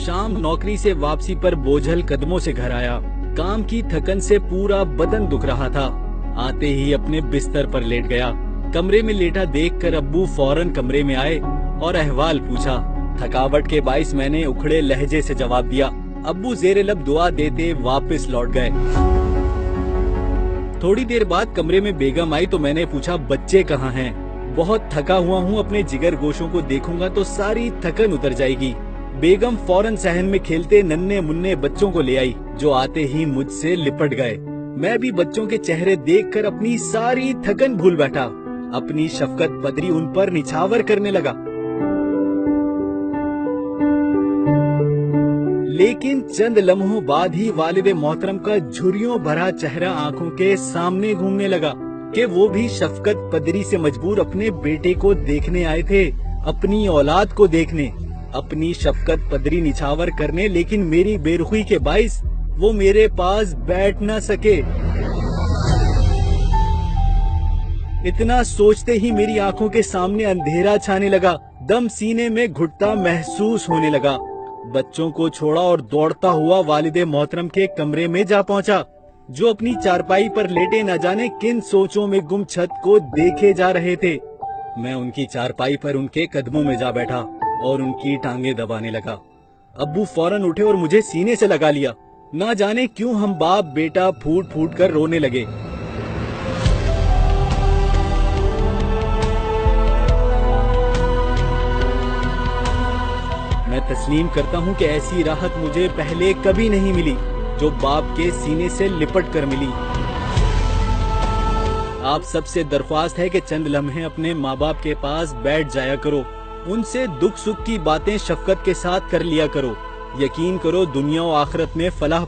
शाम नौकरी से वापसी पर बोझल कदमों से घर आया। काम की थकन से पूरा बदन दुख रहा था। आते ही अपने बिस्तर पर लेट गया। कमरे में लेटा देखकर अब्बू फौरन कमरे में आए और अहवाल पूछा। थकावट के बाइस मैंने उखड़े लहजे से जवाब दिया। अब्बू जेरे लब दुआ देते वापस लौट गए। थोड़ी देर बाद कमरे में बेगम आई तो मैंने पूछा, बच्चे कहाँ हैं? बहुत थका हुआ हूँ, अपने जिगर गोशों को देखूंगा तो सारी थकन उतर जाएगी। बेगम फौरन सहन में खेलते नन्हे मुन्ने बच्चों को ले आई, जो आते ही मुझसे लिपट गए। मैं भी बच्चों के चेहरे देखकर अपनी सारी थकन भूल बैठा। अपनी शफकत पदरी उन पर निछावर करने लगा। लेकिन चंद लम्हों बाद ही वालिद मोहतरम का झुर्रियों भरा चेहरा आंखों के सामने घूमने लगा कि वो भी शफकत पदरी से मजबूर अपने बेटे को देखने आए थे, अपनी औलाद को देखने। अपनी शफकत पदरी निछावर करने, लेकिन मेरी बेरुखी के बाइस वो मेरे पास बैठ न सके। इतना सोचते ही मेरी आंखों के सामने अंधेरा छाने लगा। दम सीने में घुटता महसूस होने लगा। बच्चों को छोड़ा और दौड़ता हुआ वालिदे मोहतरम के कमरे में जा पहुंचा, जो अपनी चारपाई पर लेटे न जाने किन सोचों में गुम छत को देखे जा रहे थे। मैं उनकी चारपाई पर उनके कदमों में जा बैठा और उनकी टांगे दबाने लगा। अब्बू फौरन उठे और मुझे सीने से लगा लिया। ना जाने क्यों हम बाप बेटा फूट फूट कर रोने लगे। मैं तस्लीम करता हूँ कि ऐसी राहत मुझे पहले कभी नहीं मिली, जो बाप के सीने से लिपट कर मिली। आप सबसे दरख्वास्त है कि चंद लम्हे अपने माँ बाप के पास बैठ जाया करो। उनसे दुख सुख की बातें शफकत के साथ कर लिया करो। यकीन करो, दुनिया और आखिरत में फलाह